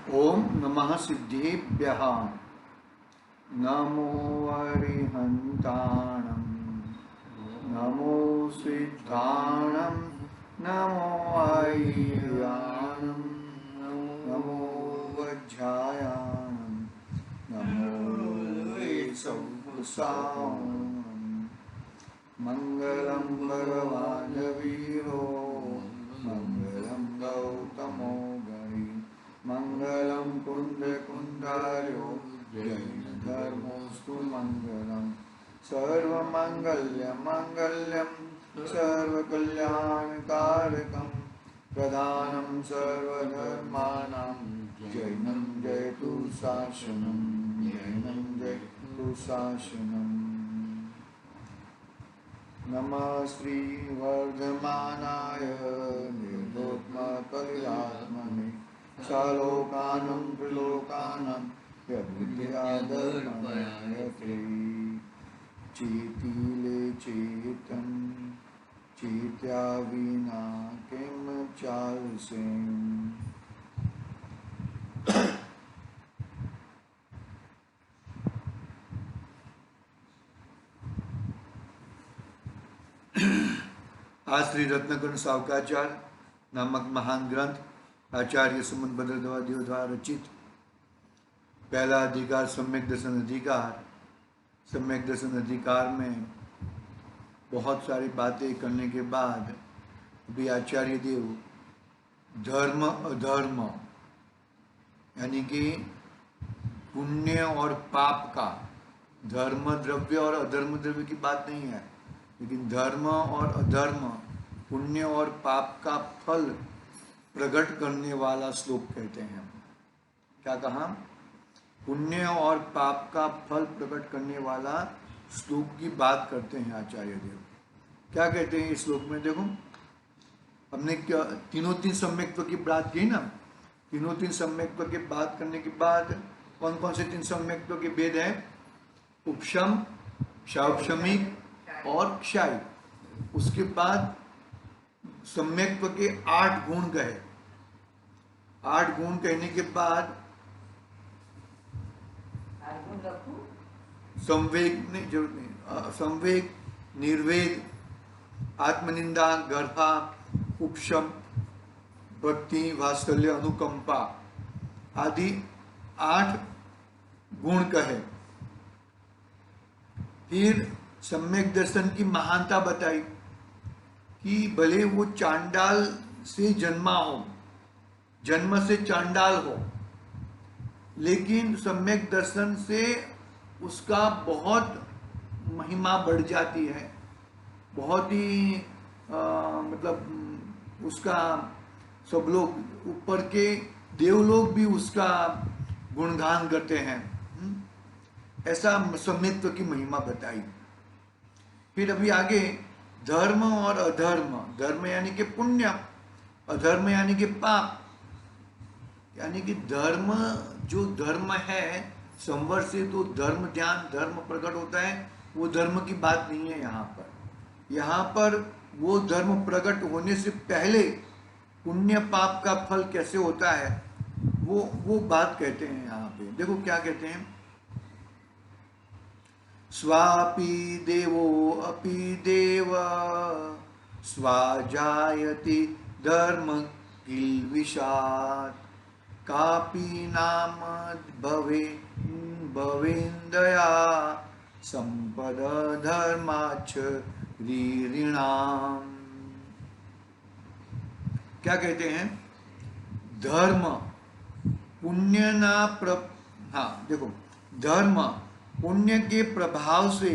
ओम नमः सिद्धेभ्यः। नमो अरिहन्ताणं, नमो सिद्धाणं, नमो आय्याणं, नमो वज्रायाणं, नमो वेसवसाणं। मंगलम भगवान वीरो, मंगलम गौतमो गणि, मंगलम कुंद कुंडार्यो, जैन धर्मोस्तु मंगलम। सर्वमंगल्य मंगल्यम सर्वकल्याणकारकम, प्रधानं सर्वधर्माणां जैनं जयतु शासनं, जैनं जयतु शासनम्। नमः श्री वर्धमानाय निर्दोष्मकलिलात्मने, सालोकानं त्रिलोकानं यद्विद्याधर्मयायते। चेतीले चेतं चेत्या विना किं चाल्सेम्। आज श्री रत्नकुंड सावकाचार्य नामक महान ग्रंथ आचार्य सुमन भद्रद्वादियों द्वारा रचित पहला अधिकार सम्यक दर्शन अधिकार। सम्यक दर्शन अधिकार में बहुत सारी बातें करने के बाद अभी आचार्य देव धर्म अधर्म यानी कि पुण्य और पाप का, धर्म द्रव्य और अधर्म द्रव्य की बात नहीं है, लेकिन धर्म और अधर्म, पुण्य और पाप का फल प्रकट करने वाला श्लोक कहते हैं। क्या कहा? पुण्य और पाप का फल प्रकट करने वाला श्लोक की बात करते हैं आचार्य देव। क्या कहते हैं इस श्लोक में? देखो, हमने क्या तीन सम्यक्त्व की बात की ना। तीन सम्यक्त्व की बात करने के बाद कौन कौन से तीन सम्यक्त्व के भेद हैं? उपशम, क्षौक्षमिक और क्षय। उसके बाद सम्यक्त्व के 8 गुण कहे। 8 गुण कहने के बाद संवेग नहीं, जरूरत नहीं, संवेग, निर्वेद, आत्मनिंदा, गर्भा, उपशम, भक्ति, वात्सल्य, अनुकंपा आदि 8 गुण कहे। फिर सम्यक दर्शन की महानता बताई कि भले वो चांडाल से जन्मा हो, जन्म से चांडाल हो, लेकिन सम्यक दर्शन से उसका बहुत महिमा बढ़ जाती है। बहुत ही मतलब उसका सब लोग, ऊपर के देवलोग भी उसका गुणगान करते हैं। ऐसा सम्यक्त्व की महिमा बताई। फिर अभी आगे धर्म और अधर्म। धर्म यानी कि पुण्य, अधर्म यानी कि पाप। यानी कि धर्म, जो धर्म है संवर से तो धर्म ध्यान, धर्म प्रकट होता है, वो धर्म की बात नहीं है यहाँ पर। यहाँ पर वो धर्म प्रकट होने से पहले पुण्य पाप का फल कैसे होता है वो बात कहते हैं यहाँ पे। देखो क्या कहते हैं, स्वापि देवो अपि देव स्वाजायति धर्म किल्बिषात्, कापि नाम भवेन्दया संपद धर्माच्च रीरिणाम। क्या कहते हैं? धर्म पुण्य हाँ देखो, धर्म पुण्य के प्रभाव से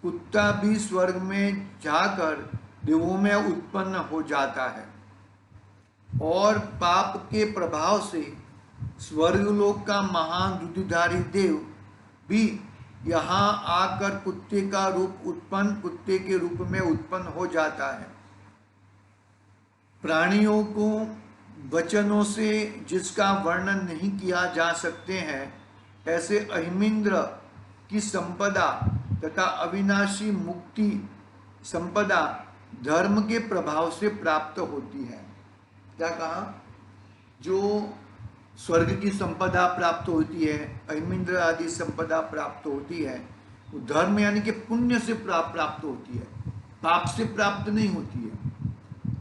कुत्ता भी स्वर्ग में जाकर देवों में उत्पन्न हो जाता है, और पाप के प्रभाव से स्वर्गलोक का महान रुधिरधारी देव भी यहाँ आकर कुत्ते के रूप में उत्पन्न हो जाता है। प्राणियों को वचनों से जिसका वर्णन नहीं किया जा सकते हैं, ऐसे अहिमिंद्र की संपदा तथा अविनाशी मुक्ति संपदा धर्म के प्रभाव से प्राप्त होती है। क्या कहा? जो स्वर्ग की संपदा प्राप्त होती है, ऐमिंद्र आदि संपदा प्राप्त होती है, वो धर्म यानी कि पुण्य से प्राप्त होती है, पाप से प्राप्त नहीं होती है।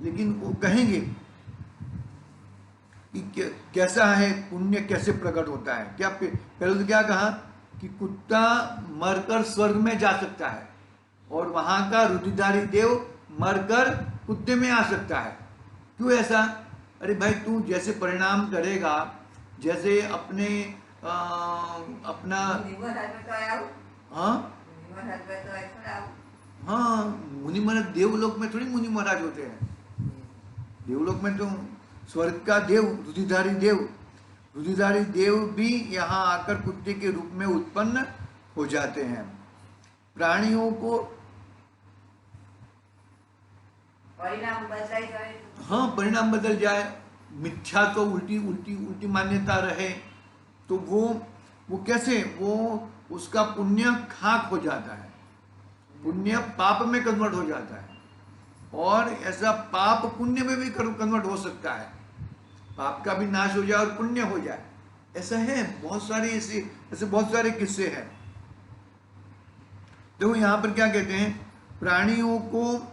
लेकिन वो कहेंगे कि कैसा है पुण्य, कैसे प्रकट होता है। क्या पहले तो क्या कहा कि कुत्ता मरकर स्वर्ग में जा सकता है और वहां का रुधिरधारी देव मरकर कुत्ते में आ सकता है। क्यों ऐसा? अरे भाई तू जैसे परिणाम करेगा, जैसे अपने अपना हाँ हाँ, मुनि महाराज देवलोक में थोड़ी मुनि महाराज होते हैं। देवलोक में तो स्वर्ग का देव रुधिरधारी देव भी यहाँ आकर कुत्ते के रूप में उत्पन्न हो जाते हैं। प्राणियों को परिणाम बदल जाए, मिथ्या तो उल्टी मान्यता रहे तो वो कैसे, वो उसका पुण्य खाक हो जाता है, पुण्य पाप में कन्वर्ट हो जाता है। और ऐसा पाप पुण्य में भी कन्वर्ट हो सकता है, पाप का भी नाश हो जाए और पुण्य हो जाए। ऐसा है, बहुत सारे ऐसे बहुत सारे किस्से हैं। देखो यहाँ पर क्या कहते हैं, प्राणियों को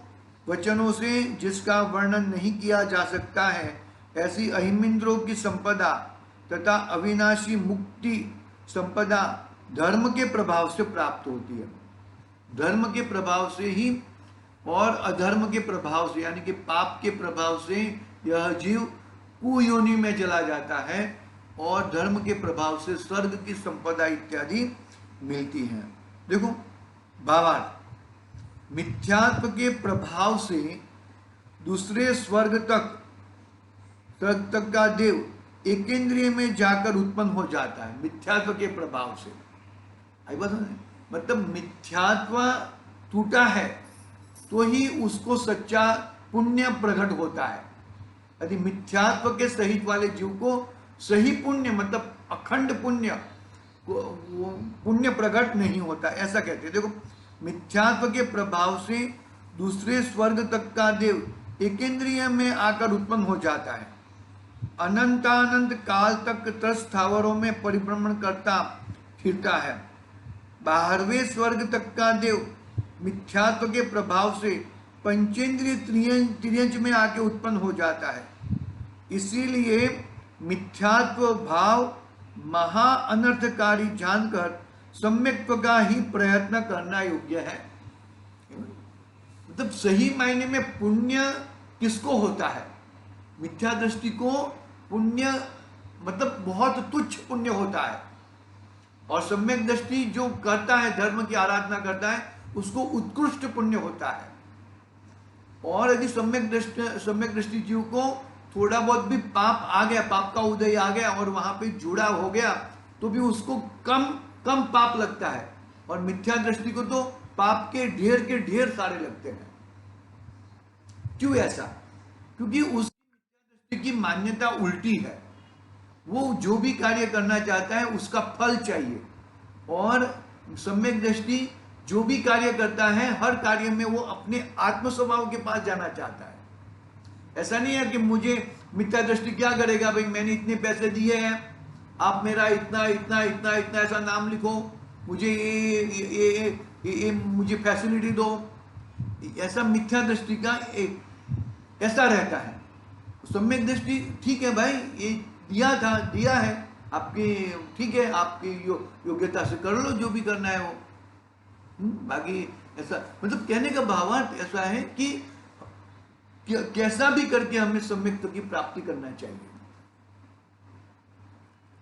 वचनों से जिसका वर्णन नहीं किया जा सकता है, ऐसी अहिमिंद्रों की संपदा तथा अविनाशी मुक्ति संपदा धर्म के प्रभाव से प्राप्त होती है। धर्म के प्रभाव से ही और अधर्म के प्रभाव से यानी कि पाप के प्रभाव से यह जीव कुयोनि में चला जाता है और धर्म के प्रभाव से स्वर्ग की संपदा इत्यादि मिलती हैं। देखो भावार्थ, मिथ्यात्व के प्रभाव से दूसरे स्वर्ग तक का देव एकेंद्रिय में जाकर उत्पन्न हो जाता है, मिथ्यात्व के प्रभाव से। आई बात है? मतलब मिथ्यात्व टूटा है तो ही उसको सच्चा पुण्य प्रकट होता है। यदि मिथ्यात्व के सहित वाले जीव को सही पुण्य मतलब अखंड पुण्य प्रकट नहीं होता, ऐसा कहते हैं। देखो मिथ्यात्व के प्रभाव से दूसरे स्वर्ग तक का देव एकेंद्रिय में आकर उत्पन्न हो जाता है, अनंतानंत काल तक त्रस्थावरों में परिभ्रमण करता फिरता है। 12वें स्वर्ग तक का देव मिथ्यात्व के प्रभाव से पंचेंद्रिय त्रियंच में आके उत्पन्न हो जाता है। इसीलिए मिथ्यात्व भाव महा अनर्थकारी जानकर सम्यक्त्व का ही प्रयत्न करना योग्य है। मतलब सही मायने में पुण्य किसको होता है? मिथ्या दृष्टि को पुण्य मतलब बहुत तुच्छ पुण्य होता है, और सम्यक दृष्टि जो करता है, धर्म की आराधना करता है, उसको उत्कृष्ट पुण्य होता है। और यदि सम्यक दृष्टि जीव को थोड़ा बहुत भी पाप आ गया, पाप का उदय आ गया और वहां पे जुड़ा हो गया, तो भी उसको कम पाप लगता है, और मिथ्या दृष्टि को तो पाप के ढेर सारे लगते हैं। क्यों ऐसा? क्योंकि उसकी मिथ्या दृष्टि की मान्यता उल्टी है। वो जो भी कार्य करना चाहता है उसका फल चाहिए, और सम्यक दृष्टि जो भी कार्य करता है हर कार्य में वो अपने आत्म स्वभाव के पास जाना चाहता है। ऐसा नहीं है कि मुझे मिथ्या दृष्टि क्या करेगा, भाई मैंने इतने पैसे दिए हैं, आप मेरा इतना इतना इतना इतना ऐसा नाम लिखो, मुझे ये मुझे फैसिलिटी दो। ऐसा मिथ्या दृष्टि का एक ऐसा रहता है। सम्यक दृष्टि ठीक है भाई, ये दिया है आपके, ठीक है आपकी योग्यता से कर लो जो भी करना है वो। बाकी ऐसा मतलब कहने का भावार्थ ऐसा है कि कैसा भी करके हमें सम्यक्त्व की प्राप्ति करना चाहिए।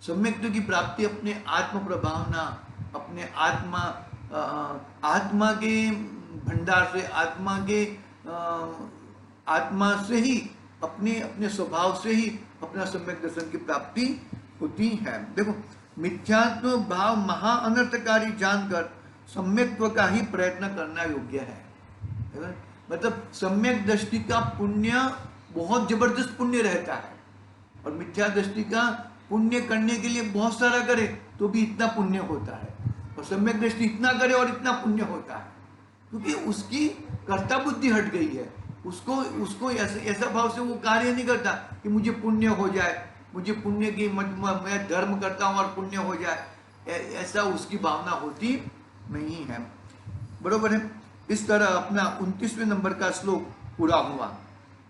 सम्यक्त्व की प्राप्ति अपने आत्म प्रभावना, अपने आत्मा के भंडार से, आत्मा से ही, अपने स्वभाव से ही अपना सम्यक दर्शन की प्राप्ति होती है। देखो मिथ्यात्व भाव महा अनर्थकारी जानकर सम्यक्त्व का ही प्रयत्न करना योग्य है। मतलब सम्यक दृष्टि का पुण्य बहुत जबरदस्त पुण्य रहता है, और मिथ्या दृष्टि का पुण्य करने के लिए बहुत सारा करे तो भी इतना पुण्य होता है, और सम्यक दृष्टि इतना करे और इतना पुण्य होता है, क्योंकि उसकी कर्ता बुद्धि हट गई है। उसको ऐसा भाव से वो कार्य नहीं करता कि मुझे पुण्य हो जाए, मुझे पुण्य की मैं धर्म करता हूँ और पुण्य हो जाए, ऐसा उसकी भावना होती नहीं है। बरोबर है। इस तरह अपना 29वें नंबर का श्लोक पूरा हुआ।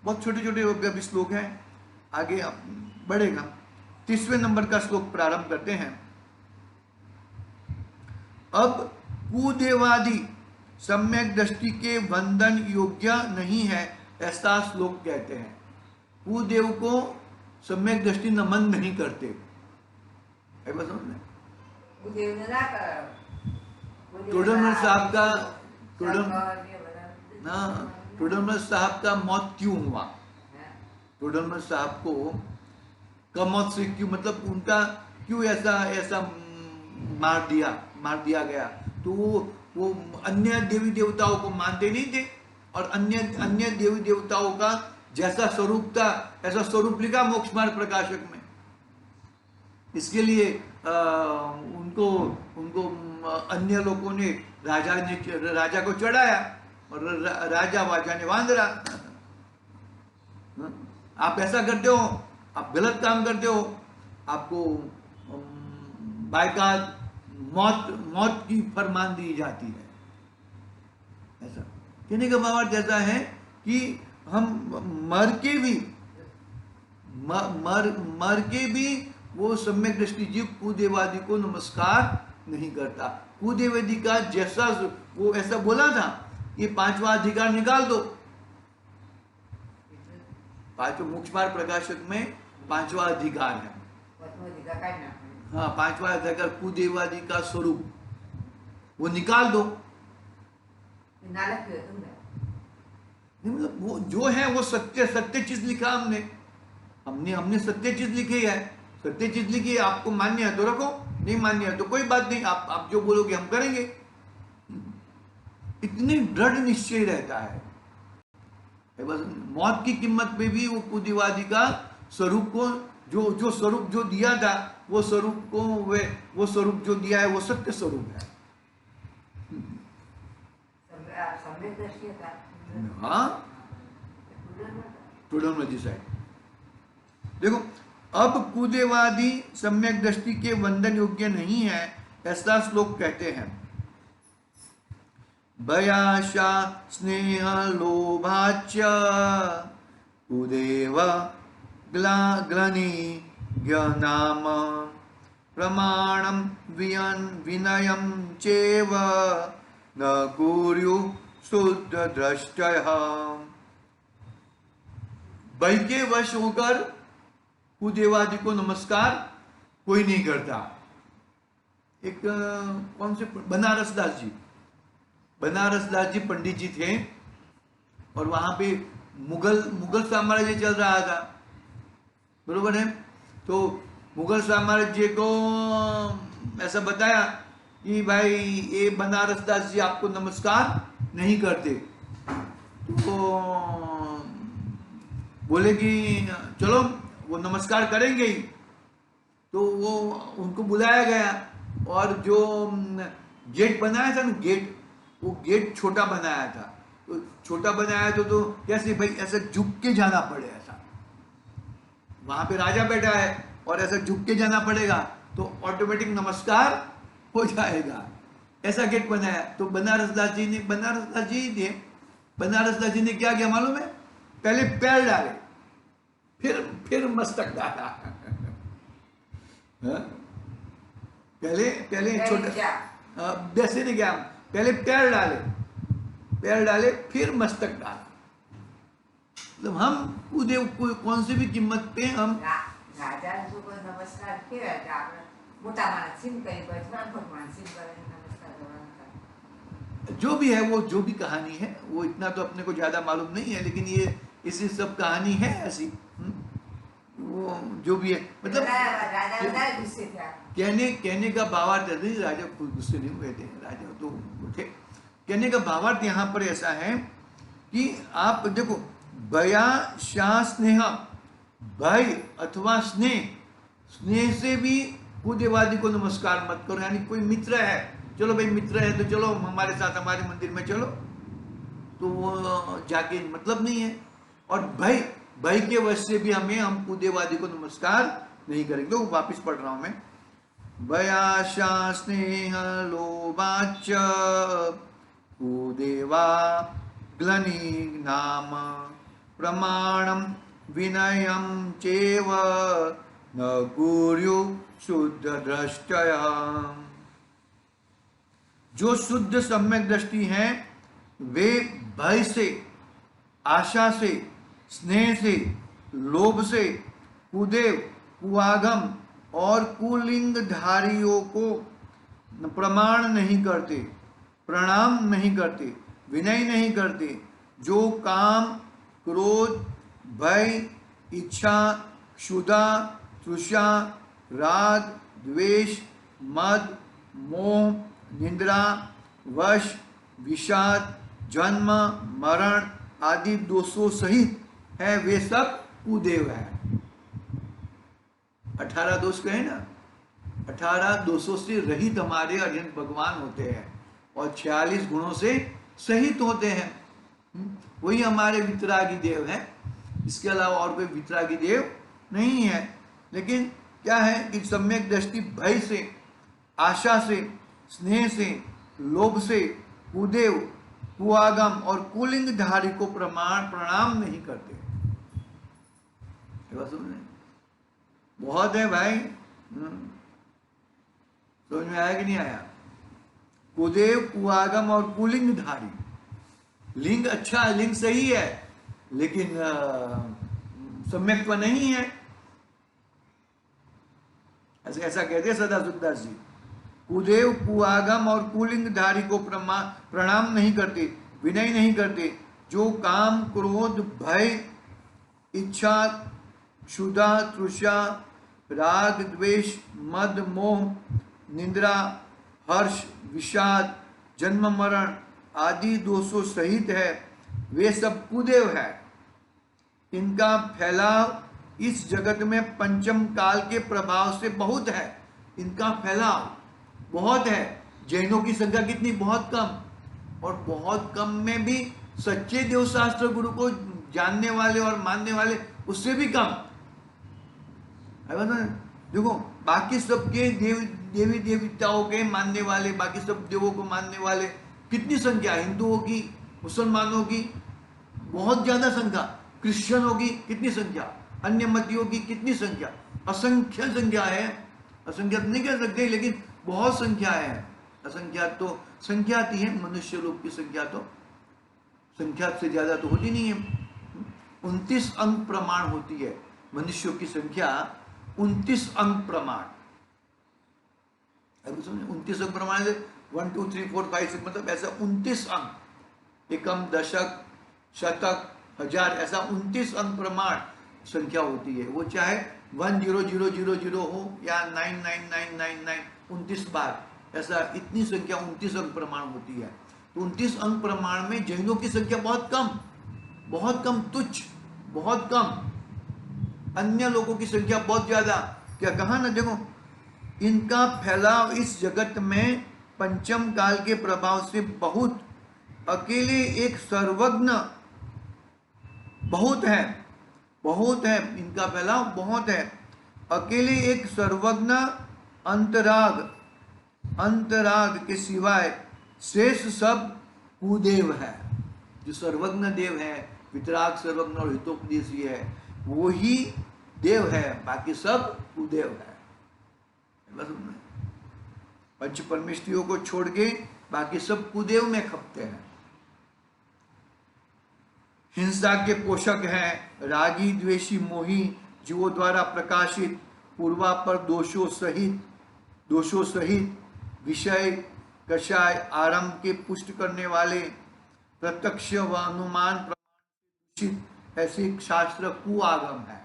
बहुत छोटे छोटे अभी श्लोक हैं, आगे बढ़ेगा। 30वें नंबर का श्लोक प्रारंभ करते हैं। अब कुदेवादि सम्यक दृष्टि के वंदन योग्य नहीं है, ऐसा श्लोक कहते हैं। कुदेव को सम्यक दृष्टि नमन नहीं करते, है बस समझ। टोडरमल साहब का टोडरमल साहब का मौत क्यों हुआ? टोडरमल साहब को का मौत से क्यों, मतलब उनका क्यों ऐसा मार दिया गया? तो वो अन्य देवी देवताओं को मानते नहीं थे, और अन्य देवी देवताओं का जैसा स्वरूप था ऐसा स्वरूप लिखा मोक्ष मार्ग प्रकाशक में। इसके लिए उनको अन्य लोगों ने राजा को चढ़ाया, और राजा वाजा ने वांदरा। आप ऐसा करते हो, आप गलत काम करते हो, आपको बायकात मौत की फरमान दी जाती है। ऐसा कहने का भाव ऐसा है कि हम मर के भी वो सम्यक दृष्टि जीव कुदेवादि को नमस्कार नहीं करता। कुदेवादि का जैसा वो ऐसा बोला था, ये 5वां अधिकार निकाल दो। 5वां मोक्ष मार्ग प्रकाशक में 5वां अधिकार है। हाँ, 5वां अधिकार कुदेवादि का स्वरूप वो निकाल दो। मतलब वो जो है वो सत्य चीज लिखा हमने सत्य चीज लिखी है। सत्य चीज लिखी है, आपको मान्य है तो रखो, नहीं मान्य है तो कोई बात नहीं, आप जो बोलोगे हम करेंगे। इतनी दृढ़ निश्चय रहता है। बस मौत की कीमत पे भी वो कुदेवादि का स्वरूप को जो स्वरूप जो दिया था, वो स्वरूप को वो स्वरूप जो दिया है वो सत्य स्वरूप है। हाँ, टोडरमल साइड देखो। अब कुदेवादि सम्यक दृष्टि के वंदन योग्य नहीं है, ऐसा श्लोक कहते हैं। भयाशा स्नेह लोभाच कुदेव ग्लानि ज्ञानाम प्रमाणम विनयम चेव न कुर्यु शुद्ध द्रष्टयः। भय के वश होकर कुदेवादि को नमस्कार कोई नहीं करता। एक कौन से बनारस दास जी पंडित जी थे, और वहां पे मुगल साम्राज्य चल रहा था, बरोबर है। तो मुगल साम्राज्य को ऐसा बताया कि भाई ये बनारस दास जी आपको नमस्कार नहीं करते। तो बोले कि चलो वो नमस्कार करेंगे ही। तो वो उनको बुलाया गया, और जो गेट बनाया था ना, वो गेट छोटा बनाया था। तो छोटा बनाया तो कैसे भाई, ऐसा झुक के जाना पड़े, ऐसा वहां पे राजा बैठा है और ऐसा झुक के जाना पड़ेगा तो ऑटोमेटिक नमस्कार हो जाएगा। ऐसा गेट बनाया। तो बनारस दास जी ने क्या किया मालूम है? पहले पैर डाले, फिर मस्तक डाला। पहले छोटा वैसे नहीं गया, पहले पैर डाले फिर मस्तक डाला। मतलब हम कुदेव कौन सी भी कीमत पे हम जो भी है, वो जो भी कहानी है, वो इतना तो अपने को ज्यादा मालूम नहीं है, लेकिन ये इसी सब कहानी है ऐसी। वो जो भी है, मतलब कहने का भावार्थ है, राजा खुद गुस्से नहीं हुए थे, राजा तो उठे। कहने का भावार्थ यहाँ पर ऐसा है कि आप देखो, भया शाह स्नेह, भय अथवा स्नेह से भी कुदेवादि को नमस्कार मत करो। यानी कोई मित्र है, चलो भाई मित्र है तो चलो हमारे साथ हमारे मंदिर में चलो, तो वो जाके मतलब नहीं है। और भय के वश से भी हम कुदेवादि को नमस्कार नहीं करेंगे। तो वापिस पढ़ रहा हूं मैं। भयाशा स्नेह लोभाच कुदेवा ग्लनि नाम प्रमाणम विनयम चेव न कुर्यु शुद्ध दृष्टया। जो शुद्ध सम्यक दृष्टि हैं वे भय से, आशा से, स्नेह से, लोभ से, कुदेव, कुआगम और कुलिंगधारियों को प्रमाण नहीं करते, प्रणाम नहीं करते, विनय नहीं करते। जो काम, क्रोध, भय, इच्छा, क्षुधा, तृषा, राग, द्वेष, मद, मोह, निंद्रा, वश, विषाद, जन्म, मरण आदि दोषों सहित है वे सब कुदेव है। 18 दोष कहे ना, 18 दोषों से रहित हमारे अर्जुन भगवान होते हैं और 46 गुणों से सहित होते हैं। वही हमारे वितरागी देव हैं। इसके अलावा और कोई वितरागी देव नहीं है। लेकिन क्या है कि सम्यक दृष्टि भय से, आशा से, स्नेह से, लोभ से, कुदेव, कुआगम और कुलिंगधारी को प्रणाम नहीं करते। बहुत है भाई, समझ में आया कि नहीं आया? कुदेव, कुआगम और कुलिंगधारी। लिंग अच्छा है, लिंग सही है, लेकिन सम्यक्त्व नहीं है। ऐसा कहते सदा सुखदास जी। कुदेव, कुआगम और कुलिंगधारी को प्रणाम नहीं करते, विनय नहीं करते। जो काम, क्रोध, भय, इच्छा, क्षुधा, तृषा, राग, द्वेष, मद, मोह, निंद्रा, हर्ष, विषाद, जन्म, मरण आदि दोषों सहित है वे सब कुदेव है। इनका फैलाव इस जगत में पंचम काल के प्रभाव से बहुत है। इनका फैलाव बहुत है। जैनों की संख्या कितनी? बहुत कम। और बहुत कम में भी सच्चे देवशास्त्र गुरु को जानने वाले और मानने वाले उससे भी कम। देखो बाकी सबके देवी देवताओं के मानने वाले, बाकी सब देवों को मानने वाले कितनी संख्या? हिंदुओं की, मुसलमानों की बहुत ज्यादा संख्या, क्रिश्चियनों की कितनी संख्या, अन्य मतियों की कितनी संख्या, असंख्य संख्या है। असंख्यात नहीं कह सकते, लेकिन बहुत संख्या है। असंख्यात तो संख्यात ही है, मनुष्य लोग की संख्या तो संख्यात से ज्यादा तो होती नहीं है। 29 अंक प्रमाण होती है मनुष्यों की संख्या, 29 अंक प्रमाण। 29 अंक प्रमाण 1 2 3 4 5 6 मतलब ऐसा 29 अंक, एकम, दशक, शतक, हजार, ऐसा 29 अंक प्रमाण संख्या होती है। वो चाहे 10000 हो या 99999 29 बार, ऐसा इतनी संख्या 29 अंक प्रमाण होती है। तो 29 अंक प्रमाण में जैनों की संख्या बहुत कम, बहुत कम, तुच्छ, बहुत कम। अन्य लोगों की संख्या बहुत ज्यादा। क्या कहा ना, देखो इनका फैलाव इस जगत में पंचम काल के प्रभाव से बहुत, अकेले एक सर्वज्ञ बहुत है, बहुत है, इनका फैलाव बहुत है। अकेले एक सर्वज्ञ अंतराग, अंतराग के सिवाय शेष सब कुदेव है। जो सर्वज्ञ देव है, वितराग, सर्वज्ञ और हितोपदेशी है, वो ही देव है, बाकी सब कुदेव है। बस पंच परमेष्ठियों को छोड़ के बाकी सब कुदेव में खपते हैं। हिंसा के पोषक हैं रागी, द्वेषी, मोही, जीवों द्वारा प्रकाशित पूर्वापर दोषों सहित विषय, कषाय, आरंभ के पुष्ट करने वाले, प्रत्यक्ष व अनुमान प्रमाण से दूषित ऐसे शास्त्र कुआगम है।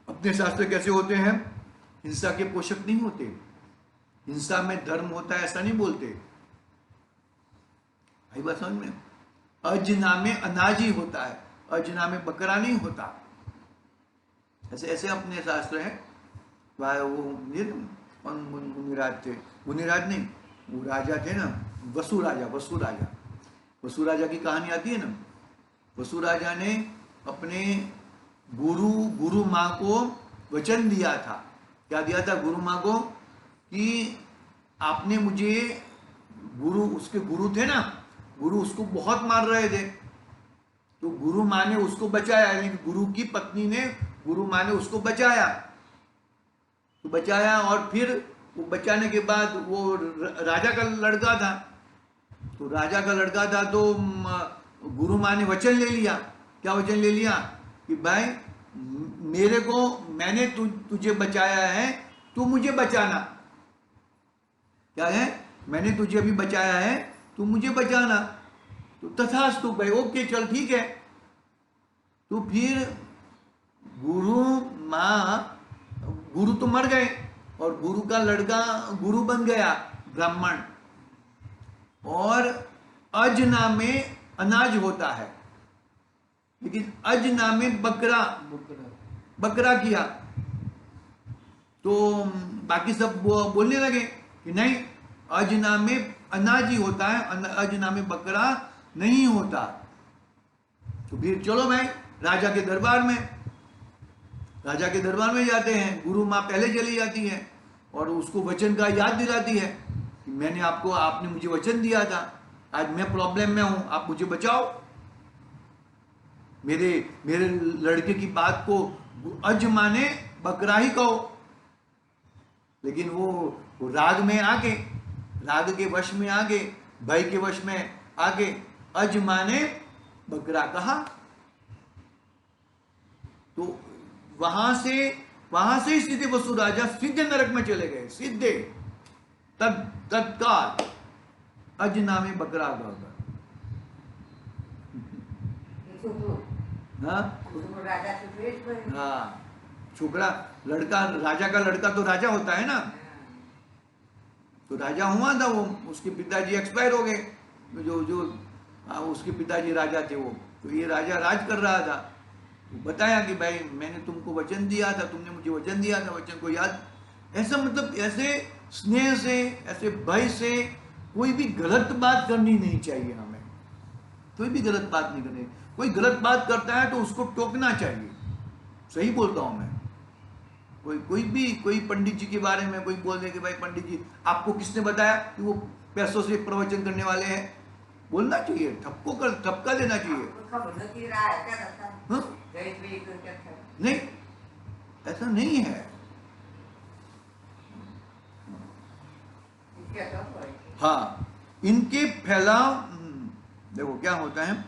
अपने शास्त्र कैसे होते हैं? हिंसा के पोषक नहीं होते। हिंसा में धर्म होता है ऐसा नहीं बोलते। आई बात समझ में? अजना में अनाज ही होता है, अजना में बकरा नहीं होता। ऐसे ऐसे अपने शास्त्र है। वो मुनिराज थे, मुनिराज नहीं, वो राजा थे ना, वसु राजा। वसु राजा की कहानी आती है ना। वसु राजा ने अपने गुरु माँ को वचन दिया था। क्या दिया था गुरु माँ को? कि आपने मुझे, गुरु, उसके गुरु थे ना, गुरु उसको बहुत मार रहे थे, तो गुरु माँ ने उसको बचाया, यानी गुरु की पत्नी ने, गुरु माँ ने उसको बचाया। तो बचाया, और फिर वो बचाने के बाद वो राजा का लड़का था, तो राजा का लड़का था, तो गुरु माँ ने वचन ले लिया। क्या वचन ले लिया? कि भाई मेरे को, मैंने तुझे बचाया है, तू मुझे बचाना। क्या है? मैंने तुझे अभी बचाया है, तू मुझे बचाना। तो तथास्तु भाई, ओके चल ठीक है। तो फिर गुरु माँ, गुरु तो मर गए और गुरु का लड़का गुरु बन गया, ब्राह्मण। और अजना में अनाज होता है, लेकिन अजना में बकरा बकरा किया। तो बाकी सब बोलने लगे कि नहीं, अजना में अनाज ही होता है, अजना में बकरा नहीं होता। तो फिर चलो भाई राजा के दरबार में, राजा के दरबार में जाते हैं। गुरु माँ पहले चली जाती है और उसको वचन का याद दिलाती है कि मैंने आपको, आपने मुझे वचन दिया था, आज मैं प्रॉब्लम में हूं, आप मुझे बचाओ। मेरे मेरे लड़के की बात को अज माने बकरा ही कहो। लेकिन वो राग में आके, राग के वश में आके, भय के वश में आके अज माने बकरा कहा। तो वहां से सीधे वसु राजा सीधे नरक में चले गए, सीधे तत्काल अज नामे बकरा गया। हाँ, छोकरा, लड़का, राजा का लड़का तो राजा होता है ना, तो राजा हुआ था वो, उसके पिताजी एक्सपायर हो गए, जो जो उसके पिताजी राजा थे वो, तो ये राजा राज कर रहा था। तो बताया कि भाई मैंने तुमको वचन दिया था, तुमने मुझे वचन दिया था, वचन को याद। ऐसा मतलब ऐसे स्नेह से, ऐसे भय से कोई भी गलत बात करनी नहीं चाहिए हमें, कोई भी गलत बात नहीं करनी। कोई गलत बात करता है तो उसको टोकना चाहिए, सही बोलता हूं मैं। कोई पंडित जी के बारे में कोई बोल दे कि भाई पंडित जी आपको किसने बताया कि वो पैसों से प्रवचन करने वाले हैं, बोलना चाहिए, ठपका देना चाहिए। नहीं, ऐसा नहीं है। हाँ, इनके फैलाव, देखो क्या होता है,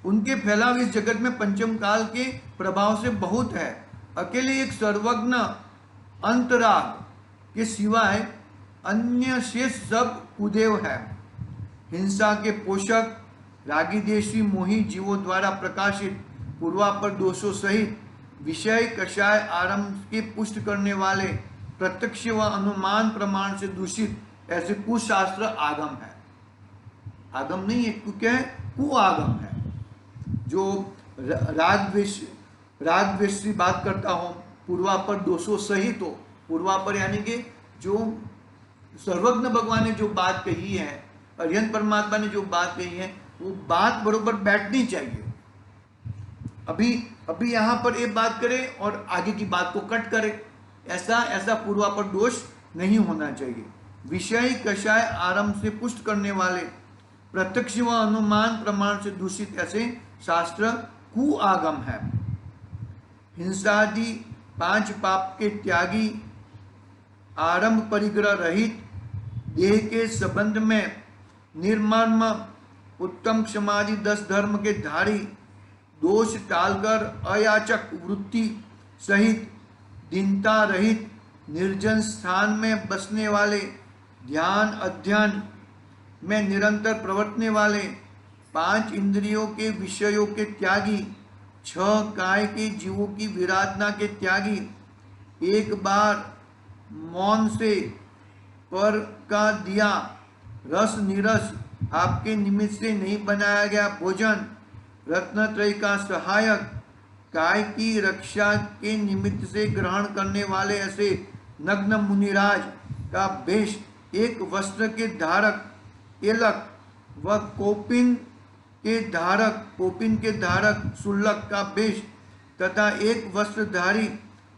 उनके फैलाव इस जगत में पंचम काल के प्रभाव से बहुत है। अकेले एक सर्वज्ञ अंतराग के सिवाय अन्य शेष सब कुदेव है। हिंसा के पोषक, रागी देशी मोही जीवों द्वारा प्रकाशित पूर्वापर दोषों सहित विषय कषाय आरंभ के पुष्ट करने वाले प्रत्यक्ष व अनुमान प्रमाण से दूषित ऐसे कुशास्त्र आगम है। आगम नहीं है, क्या है? कुआगम है। जो राग द्वेष की बात करता हो, पूर्वापर दोषों सहित हो, पूर्वापर यानी कि जो सर्वज्ञ भगवान ने जो बात कही है, अरिहंत परमात्मा ने जो बात कही है, वो बात बरोबर बैठनी चाहिए। अभी यहाँ पर एक बात करे और आगे की बात को कट करे, ऐसा पूर्वापर दोष नहीं होना चाहिए। विषय कषाय आरंभ से पुष्ट करने वाले प्रत्यक्ष व अनुमान प्रमाण से दूषित ऐसे शास्त्र कुआगम है। हिंसादि 5 पाप के त्यागी, आरंभ परिग्रह रहित, देह के संबंध में निर्मम, उत्तम क्षमादि 10 धर्म के धारी, दोष टालकर अयाचक वृत्ति सहित, दीनता रहित, निर्जन स्थान में बसने वाले, ध्यान अध्ययन में निरंतर प्रवर्तने वाले, 5 इंद्रियों के विषयों के त्यागी, 6 काय के जीवों की विराधना के त्यागी, एक बार मौन से पर का दिया रस निरस, आपके निमित्त से नहीं बनाया गया भोजन, रत्नत्रय का सहायक, काय की रक्षा के निमित्त से ग्रहण करने वाले ऐसे नग्न मुनिराज का वेश, एक वस्त्र के धारक एलक व कोपिन के धारक सुल्लक का वेश, तथा एक वस्त्रधारी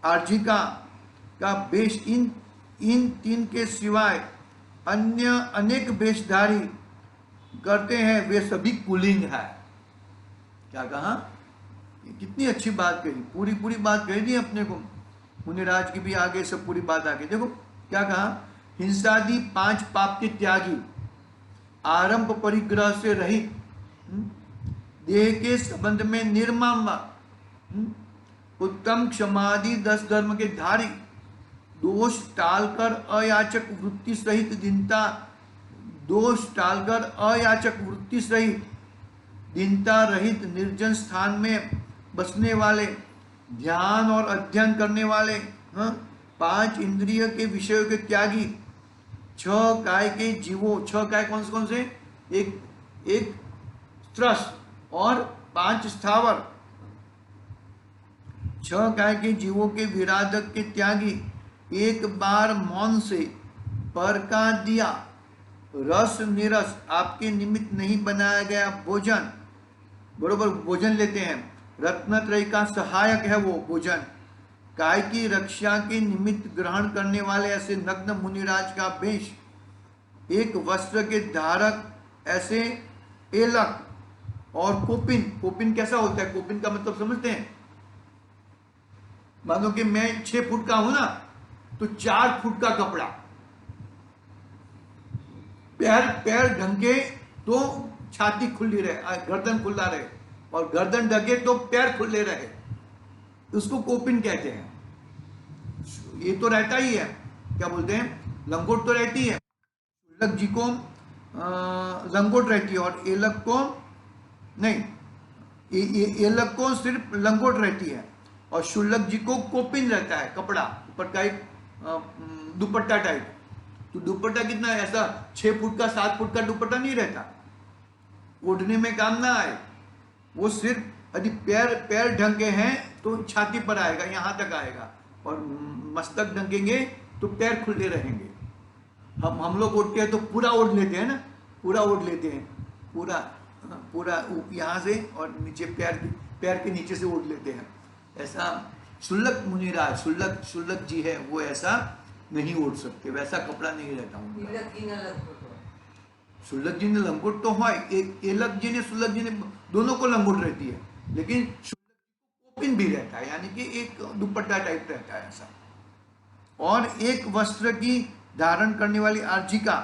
आर्जिका का वेश, इन इन तीन के सिवाय अन्य अनेक वेशधारी करते हैं, वे सभी कुलिंग है। क्या कहा? ये कितनी अच्छी बात कही, पूरी पूरी बात कही दी अपने को। मुनिराज की भी आगे सब पूरी बात आगे देखो क्या कहा। हिंसादि 5 पाप के त्यागी, आरंभ परिग्रह से रहित, देह के संबंध में निर्मम, उत्तम क्षमादि 10 धर्म के धारी, दोष टालकर अयाचक वृत्ति सहित दीनता, दोष टालकर अयाचक वृत्ति सहित दीनता रहित निर्जन स्थान में बसने वाले, ध्यान और अध्ययन करने वाले, 5 इंद्रिय के विषयों के त्यागी, 6 काय के जीवों, 6 काय कौन से? एक त्रस और 5 स्थावर, 6 काय के जीवों के विराधक के त्यागी, एक बार मौन से पर का दिया रस निरस आपके निमित्त नहीं बनाया गया भोजन, बरोबर भोजन लेते हैं, रत्नत्रय का सहायक है वो भोजन, काय की रक्षा के निमित्त ग्रहण करने वाले ऐसे नग्न मुनिराज का वेश, एक वस्त्र के धारक ऐसे एलक और कोपिन। कोपिन कैसा होता है? कोपिन का मतलब समझते हैं? मानो कि मैं 6 फुट का हूं ना, तो 4 फुट का कपड़ा, पैर ढंके तो छाती खुली रहे, गर्दन खुला रहे, और गर्दन ढके तो पैर खुले रहे, उसको कोपिन कहते हैं। ये तो रहता ही है, क्या बोलते हैं, लंगोट तो रहती है, शुल्लक जी को लंगोट रहती है, और एलक को नहीं, एलक को सिर्फ लंगोट रहती है, और शुल्लक जी को कोपिन रहता है, कपड़ा ऊपर का एक दुपट्टा टाइप। तो दुपट्टा कितना है? ऐसा 6 फुट का 7 फुट का दुपट्टा नहीं रहता, ओढ़ने में काम ना आए, वो सिर्फ यदि पैर ढंगे हैं तो छाती पर आएगा, यहाँ तक आएगा, और मस्तक ढंकेंगे तो पैर खुले रहेंगे। हम लोग ओढ़ते हैं तो पूरा ओढ़ लेते हैं ना, पूरा ओढ़ लेते हैं, पूरा यहाँ से और नीचे पैर के नीचे से ओढ़ लेते हैं। ऐसा शुल्लक मुनिराज, शुल्लक जी है, वो ऐसा नहीं ओढ़ सकते, वैसा कपड़ा नहीं रहता उनका। शुल्लक जी ने लंगोट तो है, एलक जी ने शुल्लक जी ने दोनों को लंगोट रहती है, लेकिन शुल्लक जी को कोपिन भी रहता है, यानी कि एक दुपट्टा टाइप रहता है ऐसा। और एक वस्त्र की धारण करने वाली आर्जिका,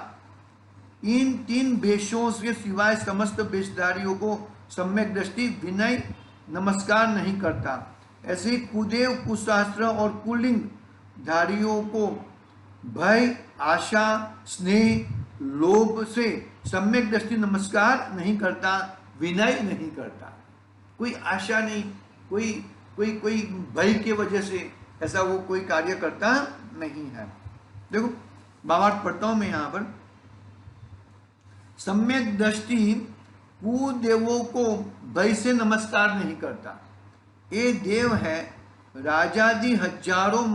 इन 3 वेशों से सिवाय समस्त वेशधारियों को सम्यक दृष्टि विनय नमस्कार नहीं करता। ऐसे कुदेव, कुशास्त्र और कुलिंग धारियों को भय, आशा, स्नेह, लोभ से सम्यक दृष्टि नमस्कार नहीं करता, विनय नहीं करता। कोई आशा नहीं, कोई भय के वजह से ऐसा वो कोई कार्य करता नहीं है। देखो भावार्थ पढ़ता हूं मैं यहाँ पर। सम्यक दृष्टि कुदेवों को भय से नमस्कार नहीं करता। ये देव है, राजादि हजारों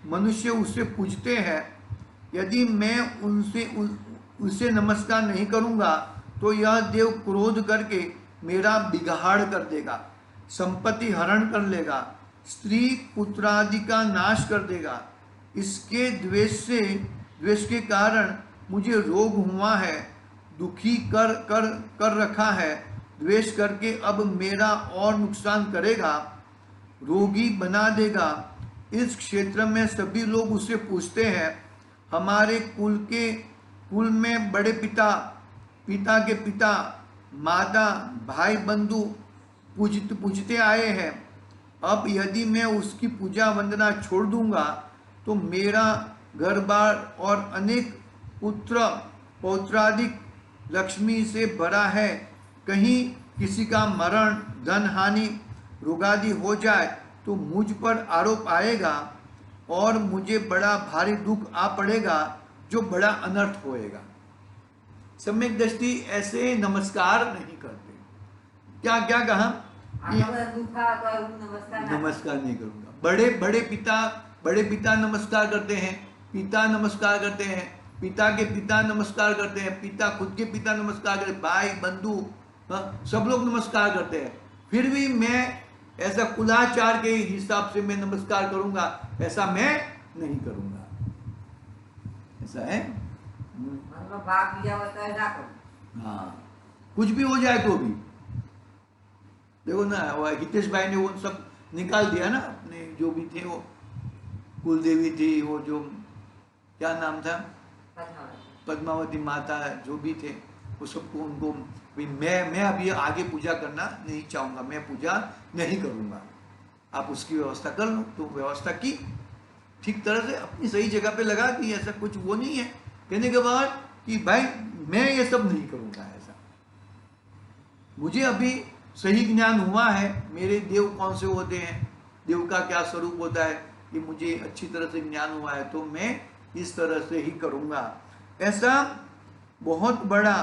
मनुष्य उसे पूजते हैं, यदि मैं उसे नमस्कार नहीं करूंगा तो यह देव क्रोध करके मेरा बिगाड़ कर देगा, संपत्ति हरण कर लेगा, स्त्री पुत्रादि का नाश कर देगा। इसके द्वेष के कारण मुझे रोग हुआ है, दुखी कर रखा है, द्वेष करके अब मेरा और नुकसान करेगा, रोगी बना देगा। इस क्षेत्र में सभी लोग उसे पूछते हैं। हमारे कुल में बड़े पिता के पिता, माता, भाई, बंधु पूजते आए हैं। अब यदि मैं उसकी पूजा वंदना छोड़ दूंगा तो मेरा घर बार और अनेक पुत्र पौत्रादिक लक्ष्मी से भरा है। कहीं किसी का मरण, धन हानि, रोगादि हो जाए तो मुझ पर आरोप आएगा और मुझे बड़ा भारी दुख आ पड़ेगा, जो बड़ा अनर्थ होएगा। सम्यक दृष्टि ऐसे नमस्कार नहीं करते। क्या कहा? नमस्कार नहीं करूंगा। बड़े पिता नमस्कार करते हैं, पिता नमस्कार करते हैं, पिता के पिता नमस्कार करते हैं, पिता खुद के पिता नमस्कार करते हैं, भाई बंधु सब लोग नमस्कार करते हैं। फिर भी मैं ऐसा कुलाचार के हिसाब से मैं नमस्कार करूंगा, ऐसा मैं नहीं करूंगा। ऐसा है। मतलब भाग लिया होता है ना करो। हाँ, कुछ भी हो जाए तो भी देखो ना, वो हितेश भाई ने वो सब निकाल दिया ना, अपने जो भी थे, वो कुलदेवी थी, वो जो क्या नाम था, पद्मावती माता, जो भी थे वो सबको, उनको भी मैं अभी आगे पूजा करना नहीं चाहूँगा, मैं पूजा नहीं करूँगा, आप उसकी व्यवस्था कर लो। तो व्यवस्था की, ठीक तरह से अपनी सही जगह पे लगा दी। ऐसा कुछ वो नहीं है कहने के बाद कि भाई मैं ये सब नहीं करूँगा। ऐसा मुझे अभी सही ज्ञान हुआ है, मेरे देव कौन से होते हैं, देव का क्या स्वरूप होता है, कि मुझे अच्छी तरह से ज्ञान हुआ है, तो मैं इस तरह से ही करूँगा। ऐसा बहुत बड़ा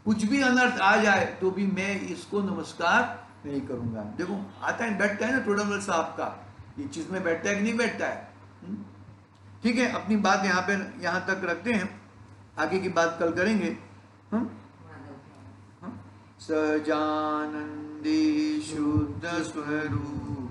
कुछ भी अनर्थ आ जाए तो भी मैं इसको नमस्कार नहीं करूँगा। देखो आता है, बैठता है ना टोडरमल साहब का, ये चीज़ में बैठता है कि नहीं बैठता है। ठीक है, अपनी बात यहाँ तक रखते हैं, आगे की बात कल करेंगे। सजानंदी शुद्ध स्वरूप